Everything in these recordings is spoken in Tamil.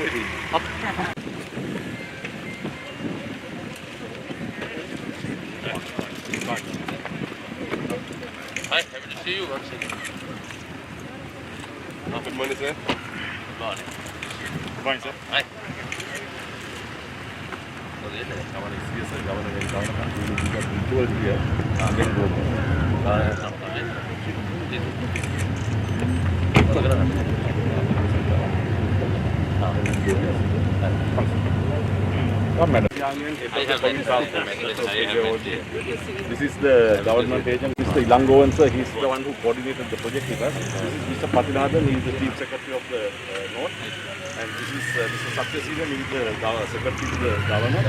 Hi, happy to see you once again. Good morning, sir. Good morning. Good morning, sir. Hi. This is the government agent, Mr. Ilangovan, sir. He's the one who coordinated the project with us. This is Mr. Patinathan. He is the Chief Secretary of the North. And this is Mr. Satyasivan. He is the Secretary to the Governor.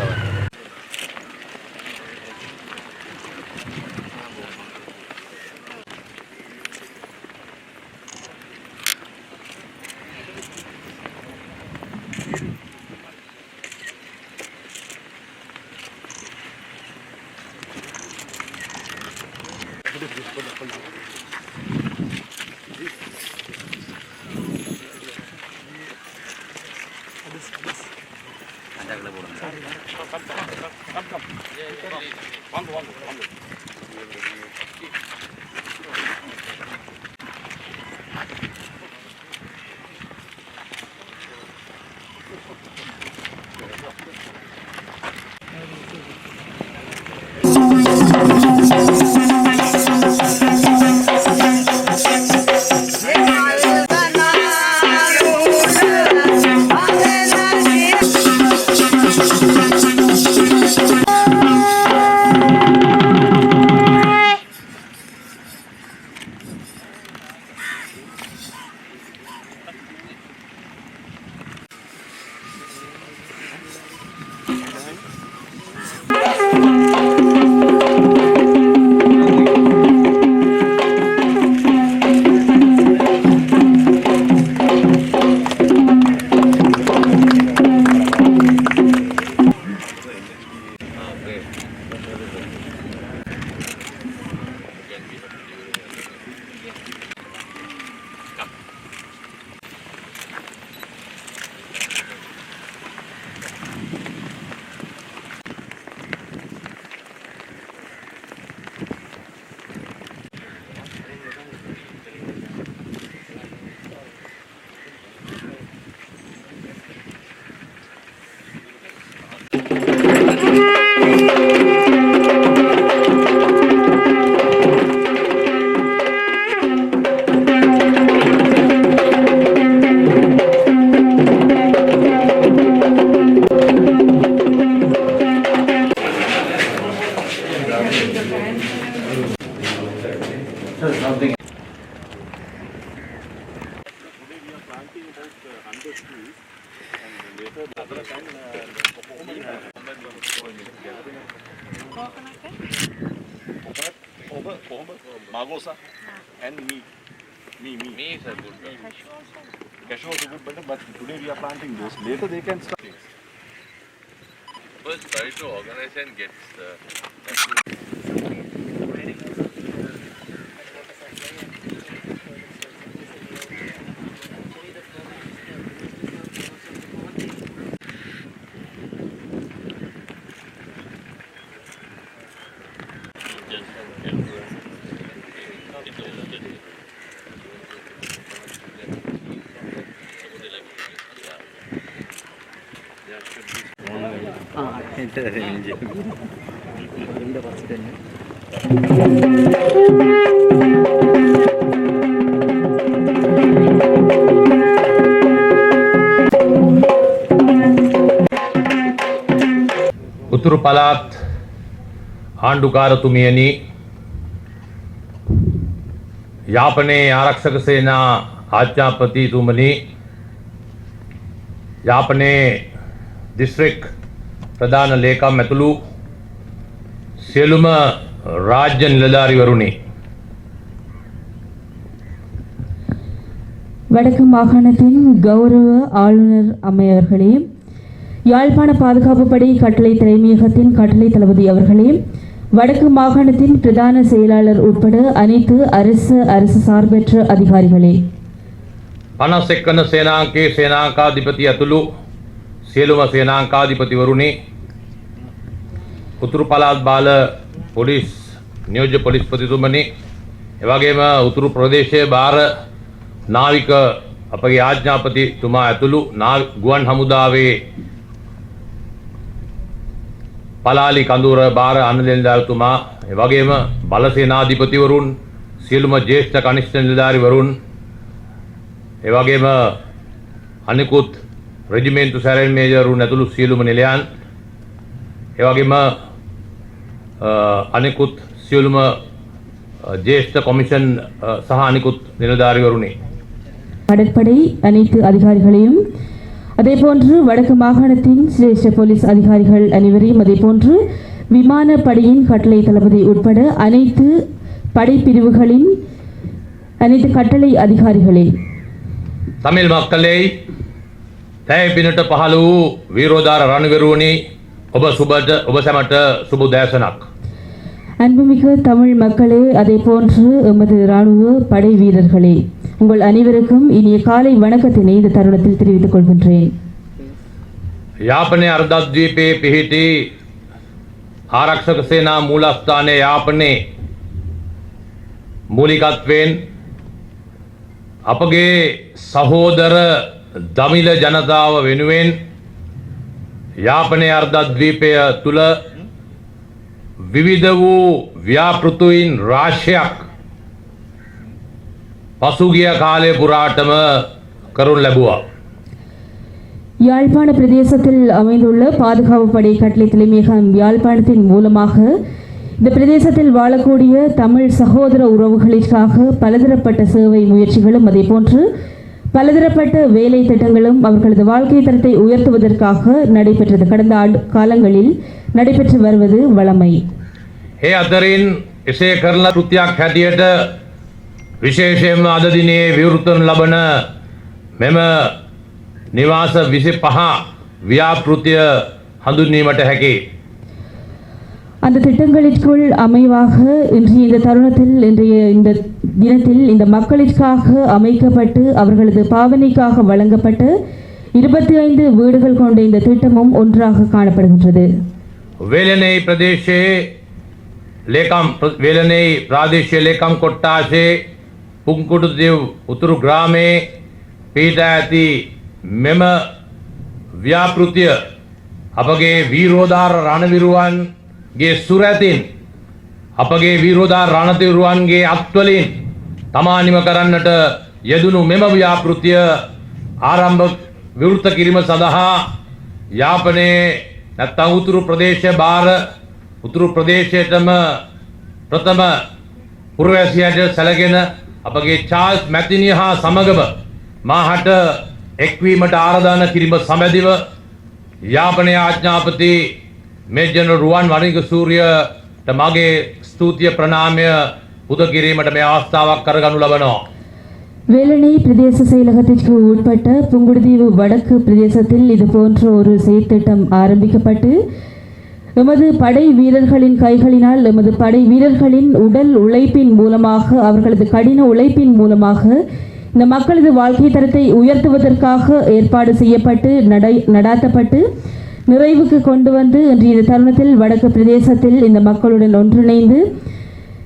Margosa and me is a good one. Cashew also good, but today we are planting those. Later they can start. First try to organize and get උතුරු පළාත් ආණ්ඩුකාරතුමියනි යාපනයේ ආරක්ෂක සේනා ආඥාපතිතුමනි යාපනයේ දිස්ත්‍රික් ප්‍රධාන ලේකම් ඇතුළු සියලුම රාජ්‍ය නිලධාරිවරුනි வடக்கு மாகாணத்தின் கௌரவ ஆளுநர் அம்மையவர்களே, யாழ்ப்பாண பாதுகாப்பு படை கட்டளை தலைமையகத்தின் கட்டளை தளபதி அவர்களே, வடக்கு மாகாணத்தின் பிரதான செயலாளர் உட்பட அனைத்து அரசு சார்பற்ற அதிகாரிகளே, 51 වන සේනාංකයේ සේනාංකාධිපති ඇතුළු සියලුම සේනාංකාධිපතිවරුනි, උතුරු පළාත් බාල පොලිස් නියෝජ්‍ය පොලිස්පතිතුමනි, එවැගේම උතුරු ප්‍රදේශයේ භාර නාවික අපගේ ආඥාපතිතුමා ඇතුළු ගුවන් හමුදාවේ පලාලි කඳුර භාර අනුලෙන්දාතුමා, එවැගේම බල සේනාධිපතිවරුන්, සියලුම ජ්‍යෙෂ්ඨ කනිෂ්ඨ නිලධාරිවරුන්, එවැගේම අනිකුත් රෙජිමෙන්තු සැරෙන් මේජරුන් ඇතුළු සියලුම නිලයන්, එවැගේම අනිකුත් සියලුම ජ්‍යෙෂ්ඨ කොමිෂන් සහ අනිකුත් නිලධාරිවරුනි, கடற்படை அனைத்து அதிகாரிகளையும், அதேபோன்று வடக்கு மாகாணத்தின் சிரேஷ்ட போலீஸ் அதிகாரிகள் அனைவரையும், அதேபோன்று விமானப்படையின் கட்டளை தளபதி உட்பட அனைத்து படைப்பிரிவுகளின் அனைத்து கட்டளை அதிகாரிகளே, தமிழ் மக்களே, තැයි පිනට පහළ වූ වීරෝදාර රණවිරුවනි, ඔබ සැමට සුබ උදෑසනක්. அன்புமிகு தமிழ் மக்களே, அதேபோன்று எமது இராணுவ படை வீரர்களே, உங்கள் அனைவருக்கும் இனிய காலை வணக்கத்தினை இந்த தருணத்தில் தெரிவித்துக் கொள்கின்றேன். යාපනයේ අර්ධද්වීපයේ පිහිටි ආරක්ෂක සේනා මූලස්ථානයේ යාපනයේ මූලිකත්වයෙන් අපගේ සහෝදර දමිළ ජනතාව වෙනුවෙන් යාපනයේ අර්ධද්වීපය තුල විවිධ වූ ව්‍යාපෘතීන් රාශියක් පසුගිය කාලය පුරාටම කරුණ ලැබුවා. யாழ்ப்பாண பிரதேசத்தில் அமைந்துள்ள பாதுகாப்பு படை கட்டளை தலைமையகம் யாழ்ப்பாணத்தின் மூலமாக இந்த பிரதேசத்தில் வாழக்கூடிய தமிழ் சகோதர உறவுகளுக்காக பலதரப்பட்ட சேவை முயற்சிகளும், அதேபோன்று பலதரப்பட்ட வேலை திட்டங்களும் அவர்களது வாழ்க்கை தரத்தை உயர்த்துவதற்காக நடைபெற்றது. கடந்த காலங்களில் நடைபெற்று வருவது வழமை. ඒ අතරින් එසේ කරන කෘත්‍යයක් හැටියට විශේෂයෙන්ම අද දිනේ විවෘතවන ලබන මෙම නිවාස 25 ව්‍යාපෘතිය හඳුන්වීමට හැකි. அந்த திட்டங்களிற்குள் அமைவாக இன்றைய இந்த தினத்தில் இந்த மக்களுக்காக அமைக்கப்பட்டு அவர்களது பாவனைக்காக வழங்கப்பட்ட 25 வீடுகள் கொண்ட இந்த திட்டமும் ஒன்றாக காணப்படுகின்றது. वेलने प्रदेशे वेलने प्रादेशीय लेकम कोट्टासे पुंकुटदेव उतरु ग्रामे पीठा ඇති මෙම ව්‍යාපෘතිය අපගේ වීරෝදාර රණවිරුවන්ගේ සුරැතින්, අපගේ වීරෝදාර රණවිරුවන්ගේ අත්වලින් තමානිම කරන්නට යෙදුණු මෙම ව්‍යාපෘතිය ආරම්භ විවෘත කිරීම සඳහා යාපනයේ නැත්නම් උතුරු ප්‍රදේශ භාර උතුරු ප්‍රදේශයටම ප්‍රථම පුරවැසියාට සැලකෙන අපගේ චාල්ස් මැතිනිය හා සමගම මාහට එක්වීමට ආරාධනා කිරීම සමැදිව යාපනයේ ආඥාපති මේජර් රුවන් වනිගසූරියට මගේ ස්තුතිය ප්‍රණාමය පුද කිරීමට මේ අවස්ථාවක් කරගනු ලබනවා. வேலணை பிரதேச செயலகத்திற்கு உட்பட்ட புங்குடுதீவு வடக்கு பிரதேசத்தில் இது போன்ற ஒரு செயற்திட்டம் ஆரம்பிக்கப்பட்டு எமது படை வீரர்களின் கைகளினால், எமது படை வீரர்களின் உடல் உழைப்பின் மூலமாக, அவர்களது கடின உழைப்பின் மூலமாக இந்த மக்களது வாழ்க்கை தரத்தை உயர்த்துவதற்காக ஏற்பாடு செய்யப்பட்டு நடாத்தப்பட்டு நிறைவுக்கு கொண்டு வந்து இன்றைய தருணத்தில் வடக்கு பிரதேசத்தில் இந்த மக்களுடன் ஒன்றிணைந்து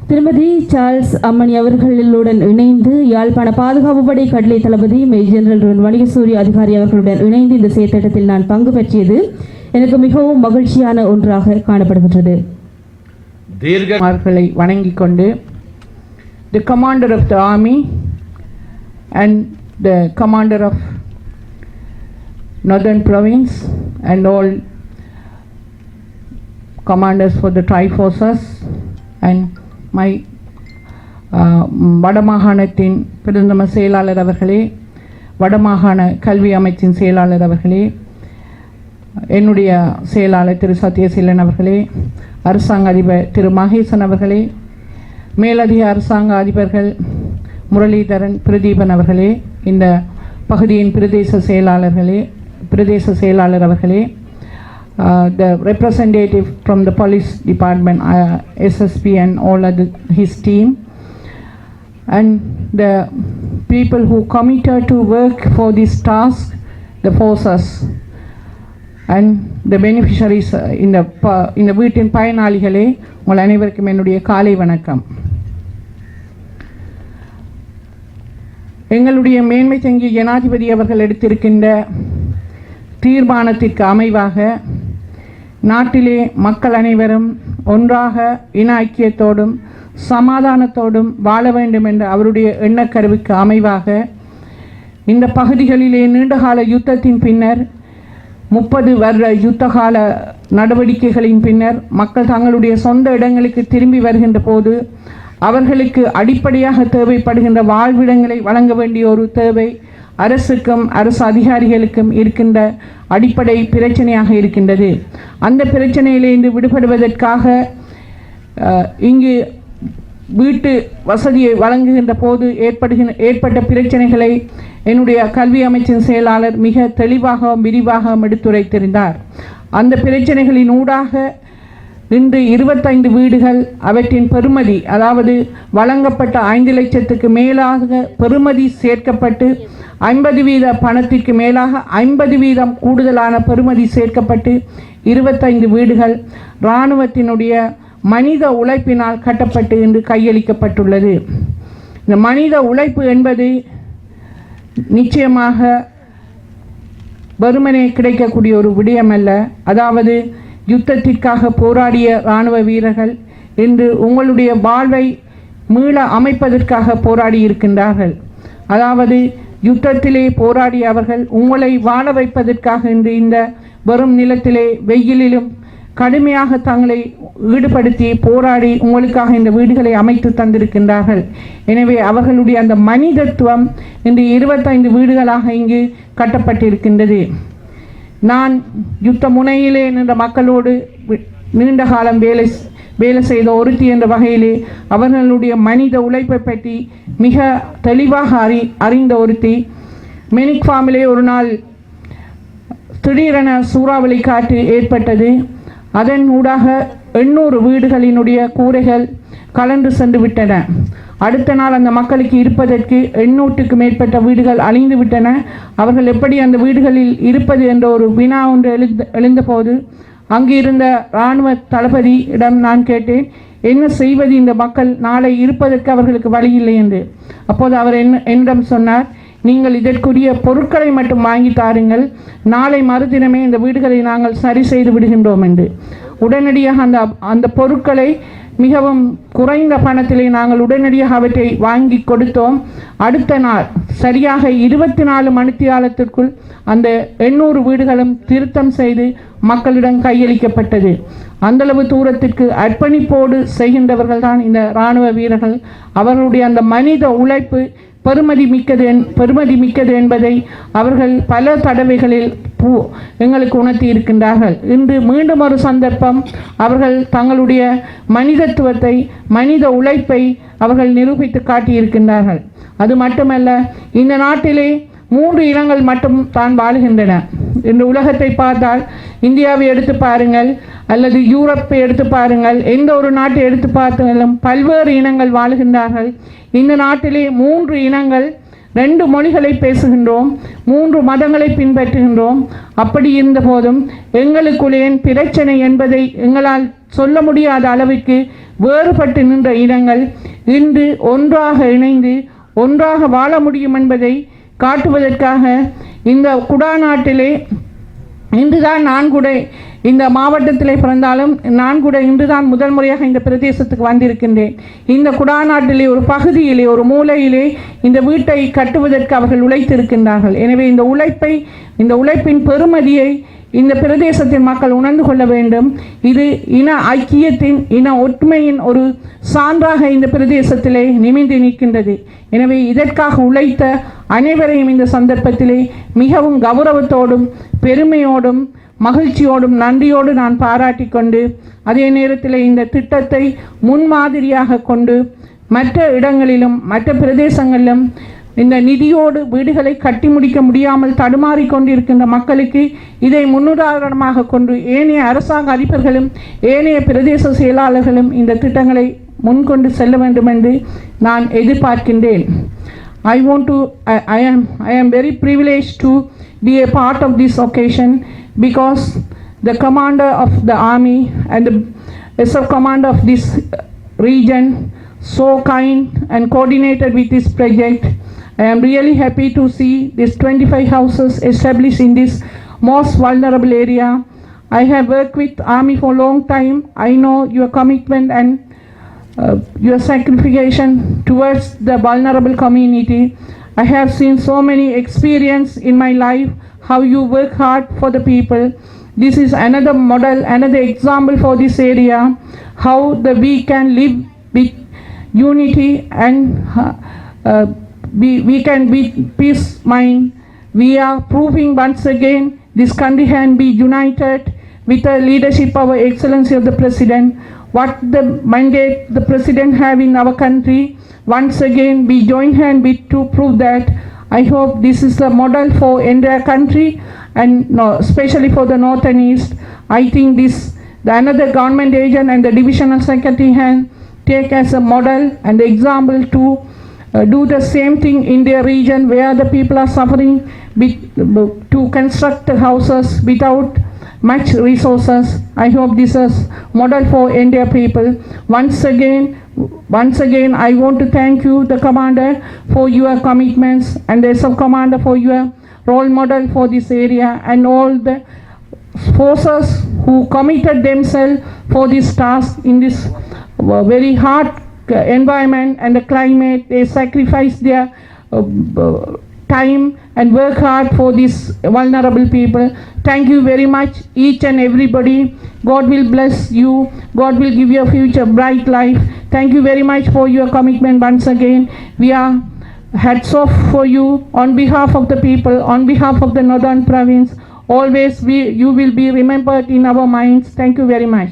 திருமதி சார்ல்ஸ் அம்மணி அவர்களுடன் இணைந்து யாழ்ப்பாண பாதுகாப்பு படை கட்டளை தளபதி மேஜர் ஜெனரல் வணிகசூரிய அதிகாரி அவர்களுடன் இணைந்து இந்த செயற்திட்டத்தில் நான் பங்கு பெற்றியது எனக்கு மிகவும் மகிழ்ச்சியான ஒன்றாக காணப்படுகின்றது. தீர்க்கமார்களை வணங்கிக் கொண்டு the commander of the army and the commander of northern province and all commanders for the tri-forces and my வடமாகாணத்தின் பிரதம செயலாளர் அவர்களே, வடமாகாண கல்வி அமைச்சின் செயலாளர் அவர்களே, என்னுடைய செயலாளர் திரு சத்யசீலன் அவர்களே, அரசாங்க அதிபர் திரு மகேசன் அவர்களே, மேலதிக அரசாங்க அதிபர்கள் முரளிதரன் பிரதீபன் அவர்களே, இந்த பகுதியின் பிரதேச செயலாளர் அவர்களே, the representative from the police department, SSP and all other his team, and the people who committed to work for this task, the forces, and the beneficiaries இந்த வீட்டின் பயனாளிகளே, உங்கள் அனைவருக்கும் என்னுடைய காலை வணக்கம். எங்களுடைய மேன்மை தங்கிய ஜனாதிபதி அவர்கள் எடுத்திருக்கின்ற தீர்மானத்திற்கு அமைவாக நாட்டிலே மக்கள் அனைவரும் ஒன்றாக இன ஐக்கியத்தோடும் சமாதானத்தோடும் வாழ வேண்டும் என்ற அவருடைய எண்ணக்கருவுக்கு அமைவாக இந்த பகுதிகளிலே நீண்டகால யுத்தத்தின் பின்னர் 30 வருட யுத்தகால நடவடிக்கைகளின் பின்னர் மக்கள் தங்களுடைய சொந்த இடங்களுக்கு திரும்பி வருகின்ற போது அவர்களுக்கு அடிப்படையாக தேவைப்படுகின்ற வாழ்விடங்களை வழங்க வேண்டிய ஒரு தேவை அரசுக்கும் அரசு அதிகாரிகளுக்கும் இருக்கின்ற அடிப்படை பிரச்சனையாக இருக்கின்றது. அந்த பிரச்சனையிலிருந்து விடுபடுவதற்காக இங்கு வீட்டு வசதியை வழங்குகின்ற போது ஏற்பட்ட பிரச்சனைகளை என்னுடைய கல்வி அமைச்சின் செயலாளர் மிக தெளிவாகவும் விரிவாகவும் எடுத்துரைத்திருந்தார். அந்த பிரச்சனைகளின் ஊடாக இன்று 25 வீடுகள் அவற்றின் பெறுமதி, அதாவது வழங்கப்பட்ட 5 லட்சத்துக்கு மேலாக பெறுமதி சேர்க்கப்பட்டு 50% பணத்திற்கு மேலாக 50% கூடுதலான பெறுமதி சேர்க்கப்பட்டு 25 வீடுகள் இராணுவத்தினுடைய மனித உழைப்பினால் கட்டப்பட்டு இன்று கையளிக்கப்பட்டுள்ளது. இந்த மனித உழைப்பு என்பது நிச்சயமாக வெறுமனே கிடைக்கக்கூடிய ஒரு விடயமல்ல. அதாவது யுத்தத்திற்காக போராடிய இராணுவ வீரர்கள் இன்று உங்களுடைய வாழ்வை மீள அமைப்பதற்காக போராடி இருக்கின்றார்கள். அதாவது யுத்தத்திலே போராடிய அவர்கள் உங்களை வாழ வைப்பதற்காக இன்று இந்த வெறும் நிலத்திலே வெயிலிலும் கடுமையாக தங்களை ஈடுபடுத்தி போராடி உங்களுக்காக இந்த வீடுகளை அமைத்து தந்திருக்கின்றார்கள். எனவே அவர்களுடைய அந்த மனிதத்துவம் இன்று 25 வீடுகளாக இங்கு கட்டப்பட்டிருக்கின்றது. நான் யுத்த முனையிலே நின்ற மக்களோடு நீண்ட காலம் வேலை செய்த ஒருத்தி என்ற வகையிலே அவர்களுடைய மனித உழைப்பை பற்றி மிக தெளிவாக அறிந்த ஒருத்தி. மெனிக் ஃபார்மிலே ஒரு நாள் திடீரென சூறாவளி காற்று ஏற்பட்டது. அதன் ஊடாக 800 வீடுகளினுடைய கூரைகள் கலந்து சென்று விட்டன. அடுத்த நாள் அந்த மக்களுக்கு இருப்பதற்கு 800க்கு மேற்பட்ட வீடுகள் அழிந்து விட்டன. அவர்கள் எப்படி அந்த வீடுகளில் இருப்பது என்ற ஒரு வினா ஒன்று எழுந்தபோது அங்கு இருந்த இராணுவ தளபதியிடம் நான் கேட்டேன், என்ன செய்வது, இந்த மக்கள் நாளை இருப்பதற்கு அவர்களுக்கு வழி இல்லை என்று. அப்போது அவர் என்னிடம் சொன்னார், நீங்கள் இதற்குரிய பொருட்களை மட்டும் வாங்கி தாருங்கள், நாளை மறுதினமே இந்த வீடுகளை நாங்கள் சரி செய்து விடுகின்றோம் என்று. உடனடியாக அந்த பொருட்களை மிகவும் குறைந்த பணத்திலே நாங்கள் உடனடியாக அவற்றை வாங்கி கொடுத்தோம். அடுத்த நாள் சரியாக 24 மணித்தியாலத்திற்குள் அந்த 800 வீடுகளும் திருத்தம் செய்து மக்களிடம் கையளிக்கப்பட்டது. அந்தளவு தூரத்திற்கு அர்ப்பணிப்போடு செய்கின்றவர்கள் தான் இந்த இராணுவ வீரர்கள். அவர்களுடைய அந்த மனித உழைப்பு பெருமதி மிக்கது என்பதை அவர்கள் பல தடவைகளில் எங்களுக்கு உணர்த்தி இருக்கின்றார்கள். இன்று மீண்டும் ஒரு சந்தர்ப்பம் அவர்கள் தங்களுடைய மனிதத்துவத்தை, மனித உழைப்பை அவர்கள் நிரூபித்து காட்டியிருக்கின்றார்கள். அது மட்டுமல்ல, இந்த நாட்டிலே 3 இனங்கள் மட்டும் தான் வாழுகின்றன. இந்த உலகத்தை பார்த்தால் இந்தியாவை எடுத்து பாருங்கள் அல்லது யூரோப்பை எடுத்து பாருங்கள், எந்த ஒரு நாட்டை எடுத்து பார்த்தாலும் பல்வேறு இனங்கள் வாழுகின்றார்கள். இந்த நாட்டிலே 3 இனங்கள், 2 மொழிகளை பேசுகின்றோம், 3 மதங்களை பின்பற்றுகின்றோம். அப்படி இருந்த போதும் எங்களுக்குள்ளே பிரச்சனை என்பதை எங்களால் சொல்ல முடியாத அளவிற்கு வேறுபட்டு நின்ற இனங்கள் இன்று ஒன்றாக இணைந்து ஒன்றாக வாழ முடியும் என்பதை காட்டுவதற்காக இந்த குடாநாட்டிலே இன்றுதான் நான் கூட இந்த மாவட்டத்திலே பிறந்தாலும் நான் கூட இன்றுதான் முதல் முறையாக இந்த பிரதேசத்துக்கு வந்திருக்கின்றேன். இந்த குடாநாட்டிலே ஒரு பகுதியிலே ஒரு மூலையிலே இந்த வீட்டை கட்டுவதற்கு அவர்கள் உழைத்திருக்கின்றார்கள். எனவே இந்த உழைப்பின் பெருமதியை இந்த பிரதேசத்தின் மக்கள் உணர்ந்து கொள்ள வேண்டும். இது இன ஐக்கியத்தின், இன ஒற்றுமையின் ஒரு சான்றாக இந்த பிரதேசத்திலே நிமிர்ந்து நிற்கின்றது. எனவே இதற்காக உழைத்த அனைவரையும் இந்த சந்தர்ப்பத்திலே மிகவும் கௌரவத்தோடும் பெருமையோடும் மகிழ்ச்சியோடும் நன்றியோடு நான் பாராட்டி கொண்டு, அதே நேரத்தில் இந்த திட்டத்தை முன்மாதிரியாக கொண்டு மற்ற இடங்களிலும் மற்ற பிரதேசங்களிலும் இந்த நிதியோடு வீடுகளை கட்டி முடிக்க முடியாமல் தடுமாறி கொண்டிருக்கின்ற மக்களுக்கு இதை முன்னுதாரணமாக கொண்டு ஏனைய அரசாங்க அதிபர்களும் ஏனைய பிரதேச செயலாளர்களும் இந்த திட்டங்களை முன்கொண்டு செல்ல வேண்டும் என்று நான் எதிர்பார்க்கின்றேன். I am very privileged to be a part of this occasion because the commander of the army and the sub-commander of this region so kind and coordinated with this project. I am really happy to see these 25 houses established in this most vulnerable area. I have worked with Army for a long time. I know your commitment and your sacrifice towards the vulnerable community. I have seen so many experience in my life how you work hard for the people. This is another model, another example for this area, how we can live with unity and we can be peace mind. We are proving once again this country can be united with the leadership of Excellency of the President. What the mandate the President have in our country, once again we join hand with to prove that. I hope this is the model for entire country and especially for the North and East. I think this the another government agent and the divisional secretary can take as a model and the example to do the same thing in their region where the people are suffering to construct the houses without much resources. I hope this is model for India people. Once again, I want to thank you, the commander, for your commitments and the sub-commander for your role model for this area and all the forces who committed themselves for this task in this very hard environment and the climate. They sacrificed their time and work hard for these vulnerable people. Thank you very much, each and everybody. God will bless you. God will give you a future bright life. Thank you very much for your commitment once again. We are hats off for you on behalf of the people, on behalf of the Northern Province. Always you will be remembered in our minds. Thank you very much.